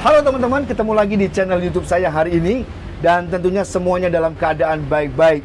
Halo teman-teman, ketemu lagi di channel YouTube saya hari ini. Dan tentunya semuanya dalam keadaan baik-baik.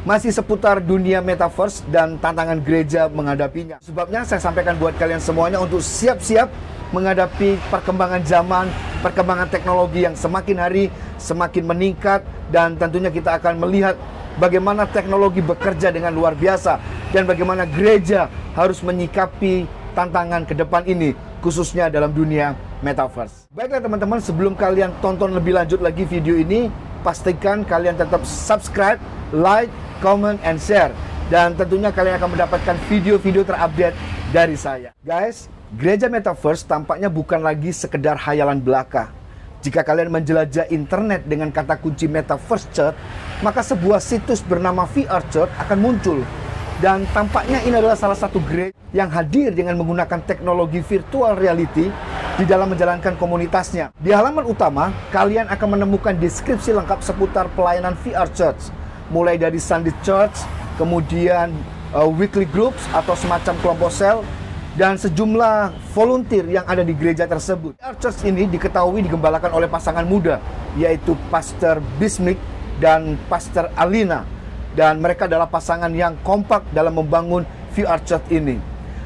Masih seputar dunia metaverse dan tantangan gereja menghadapinya. Sebabnya saya sampaikan buat kalian semuanya untuk siap-siap menghadapi perkembangan zaman, perkembangan teknologi yang semakin hari semakin meningkat. Dan tentunya kita akan melihat bagaimana teknologi bekerja dengan luar biasa. Dan bagaimana gereja harus menyikapi tantangan ke depan ini, khususnya dalam dunia metaverse. Baiklah teman-teman, sebelum kalian tonton lebih lanjut lagi video ini, pastikan kalian tetap subscribe, like, comment, and share. Dan tentunya kalian akan mendapatkan video-video terupdate dari saya. Guys, gereja metaverse tampaknya bukan lagi sekedar hayalan belaka. Jika kalian menjelajah internet dengan kata kunci metaverse church, maka sebuah situs bernama VR Church akan muncul. Dan tampaknya ini adalah salah satu gereja yang hadir dengan menggunakan teknologi virtual reality di dalam menjalankan komunitasnya. Di halaman utama, kalian akan menemukan deskripsi lengkap seputar pelayanan VR Church. Mulai dari Sunday Church, kemudian weekly groups atau semacam kelompok sel, dan sejumlah volunteer yang ada di gereja tersebut. VR Church ini diketahui digembalakan oleh pasangan muda, yaitu Pastor Bismik dan Pastor Alina. Dan mereka adalah pasangan yang kompak dalam membangun VR Church ini.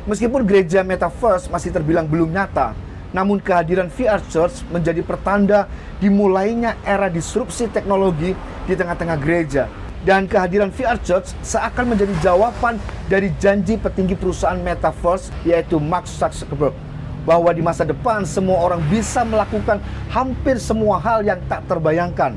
Meskipun gereja metaverse masih terbilang belum nyata, namun kehadiran VR Church menjadi pertanda dimulainya era disrupsi teknologi di tengah-tengah gereja. Dan kehadiran VR Church seakan menjadi jawaban dari janji petinggi perusahaan metaverse, yaitu Mark Zuckerberg, bahwa di masa depan semua orang bisa melakukan hampir semua hal yang tak terbayangkan.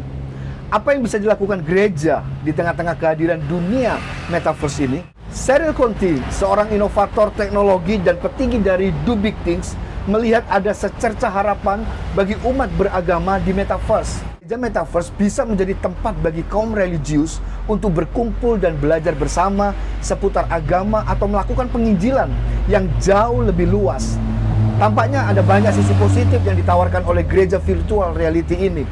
Apa yang bisa dilakukan gereja di tengah-tengah kehadiran dunia metaverse ini? Cyril Conti, seorang inovator teknologi dan petinggi dari Do Big Things, melihat ada secerca harapan bagi umat beragama di metaverse. Gereja metaverse bisa menjadi tempat bagi kaum religius untuk berkumpul dan belajar bersama seputar agama atau melakukan penginjilan yang jauh lebih luas. Tampaknya ada banyak sisi positif yang ditawarkan oleh gereja virtual reality ini.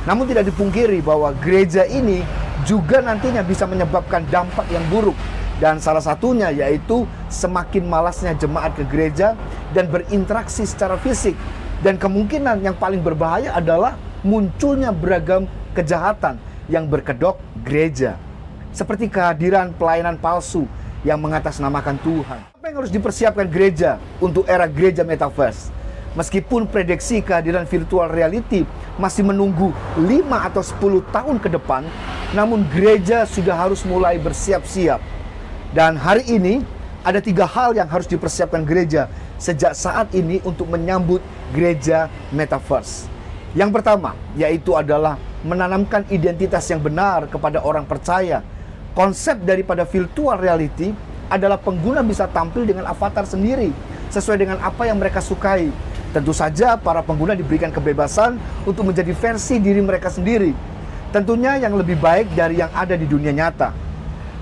Namun tidak dipungkiri bahwa gereja ini juga nantinya bisa menyebabkan dampak yang buruk. Dan salah satunya yaitu semakin malasnya jemaat ke gereja dan berinteraksi secara fisik. Dan kemungkinan yang paling berbahaya adalah munculnya beragam kejahatan yang berkedok gereja. Seperti kehadiran pelayanan palsu yang mengatasnamakan Tuhan. Apa yang harus dipersiapkan gereja untuk era gereja metaverse? Meskipun prediksi kehadiran virtual reality masih menunggu 5 atau 10 tahun ke depan, namun gereja sudah harus mulai bersiap-siap. Dan hari ini ada 3 hal yang harus dipersiapkan gereja sejak saat ini untuk menyambut gereja metaverse. Yang pertama, yaitu adalah menanamkan identitas yang benar kepada orang percaya. Konsep daripada virtual reality adalah pengguna bisa tampil dengan avatar sendiri, sesuai dengan apa yang mereka sukai. Tentu saja para pengguna diberikan kebebasan untuk menjadi versi diri mereka sendiri. Tentunya yang lebih baik dari yang ada di dunia nyata.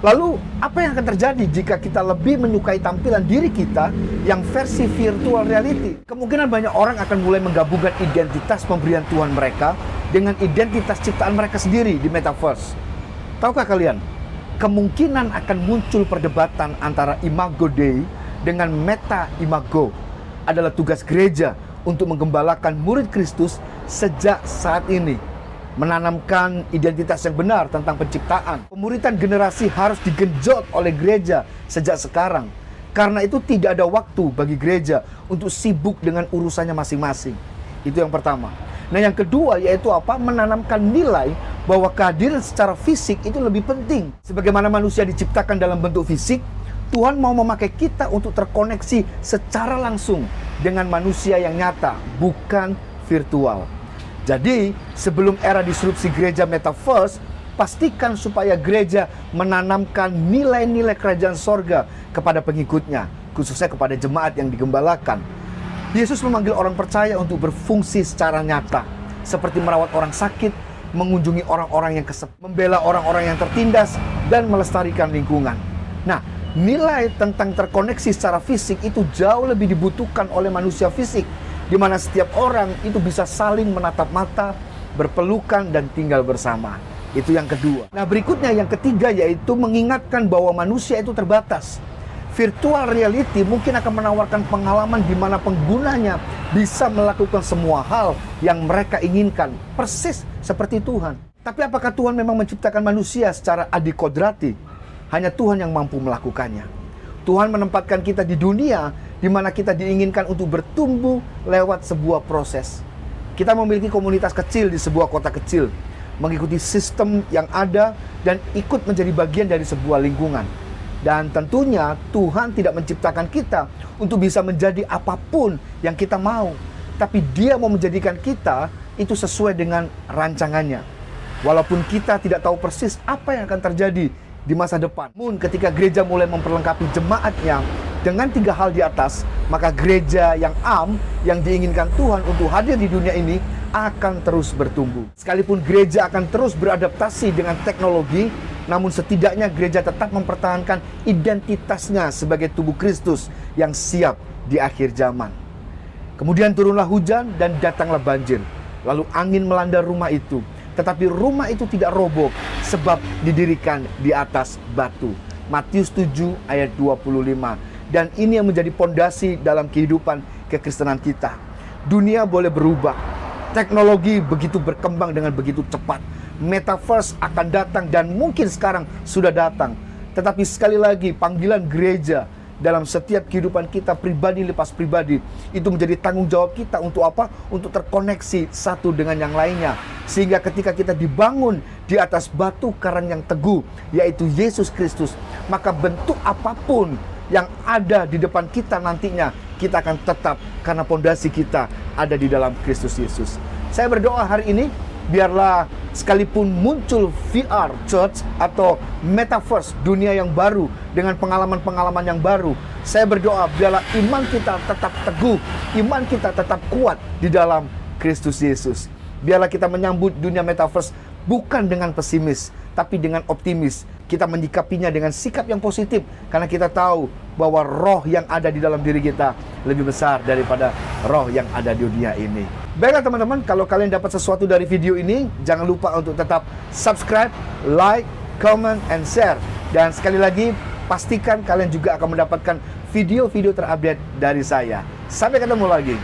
Lalu, apa yang akan terjadi jika kita lebih menyukai tampilan diri kita yang versi virtual reality? Kemungkinan banyak orang akan mulai menggabungkan identitas pemberian Tuhan mereka dengan identitas ciptaan mereka sendiri di metaverse. Tahukah kalian? Kemungkinan akan muncul perdebatan antara imago Dei dengan meta imago. Adalah tugas gereja untuk menggembalakan murid Kristus sejak saat ini. Menanamkan identitas yang benar tentang penciptaan. Pemuritan generasi harus digenjot oleh gereja sejak sekarang. Karena itu tidak ada waktu bagi gereja untuk sibuk dengan urusannya masing-masing. Itu yang pertama. Nah yang kedua yaitu apa? Menanamkan nilai bahwa kehadiran secara fisik itu lebih penting. Sebagaimana manusia diciptakan dalam bentuk fisik, Tuhan mau memakai kita untuk terkoneksi secara langsung dengan manusia yang nyata, bukan virtual. Jadi, sebelum era disrupsi gereja metaverse, pastikan supaya gereja menanamkan nilai-nilai kerajaan sorga kepada pengikutnya, khususnya kepada jemaat yang digembalakan. Yesus memanggil orang percaya untuk berfungsi secara nyata, seperti merawat orang sakit, mengunjungi orang-orang yang kesepian, membela orang-orang yang tertindas, dan melestarikan lingkungan. Nah, nilai tentang terkoneksi secara fisik itu jauh lebih dibutuhkan oleh manusia fisik, di mana setiap orang itu bisa saling menatap mata, berpelukan, dan tinggal bersama. Itu yang kedua. Nah berikutnya yang ketiga yaitu mengingatkan bahwa manusia itu terbatas. Virtual reality mungkin akan menawarkan pengalaman di mana penggunanya bisa melakukan semua hal yang mereka inginkan, persis seperti Tuhan. Tapi apakah Tuhan memang menciptakan manusia secara adikodrati? Hanya Tuhan yang mampu melakukannya. Tuhan menempatkan kita di dunia di mana kita diinginkan untuk bertumbuh lewat sebuah proses. Kita memiliki komunitas kecil di sebuah kota kecil, mengikuti sistem yang ada dan ikut menjadi bagian dari sebuah lingkungan. Dan tentunya Tuhan tidak menciptakan kita untuk bisa menjadi apapun yang kita mau. Tapi Dia mau menjadikan kita itu sesuai dengan rancangannya. Walaupun kita tidak tahu persis apa yang akan terjadi di masa depan. Namun ketika gereja mulai memperlengkapi jemaatnya dengan 3 hal di atas, maka gereja yang yang diinginkan Tuhan untuk hadir di dunia ini akan terus bertumbuh. Sekalipun gereja akan terus beradaptasi dengan teknologi, namun setidaknya gereja tetap mempertahankan identitasnya sebagai tubuh Kristus yang siap di akhir zaman. Kemudian turunlah hujan dan datanglah banjir. Lalu angin melanda rumah itu. Tetapi rumah itu tidak roboh sebab didirikan di atas batu. Matius 7 ayat 25. Dan ini yang menjadi pondasi dalam kehidupan kekristenan kita. Dunia boleh berubah. Teknologi begitu berkembang dengan begitu cepat. Metaverse akan datang dan mungkin sekarang sudah datang. Tetapi sekali lagi panggilan gereja dalam setiap kehidupan kita pribadi lepas pribadi itu menjadi tanggung jawab kita untuk apa? Untuk terkoneksi satu dengan yang lainnya. Sehingga ketika kita dibangun di atas batu karang yang teguh, yaitu Yesus Kristus, maka bentuk apapun yang ada di depan kita nantinya, kita akan tetap karena pondasi kita ada di dalam Kristus Yesus. Saya berdoa hari ini, biarlah sekalipun muncul VR Church atau Metaverse, dunia yang baru dengan pengalaman-pengalaman yang baru, saya berdoa biarlah iman kita tetap teguh, iman kita tetap kuat di dalam Kristus Yesus. Biarlah kita menyambut dunia Metaverse bukan dengan pesimis, tapi dengan optimis. Kita menyikapinya dengan sikap yang positif, karena kita tahu bahwa roh yang ada di dalam diri kita lebih besar daripada roh yang ada di dunia ini. Baiklah teman-teman, kalau kalian dapat sesuatu dari video ini, jangan lupa untuk tetap subscribe, like, comment, and share. Dan sekali lagi, pastikan kalian juga akan mendapatkan video-video terupdate dari saya. Sampai ketemu lagi.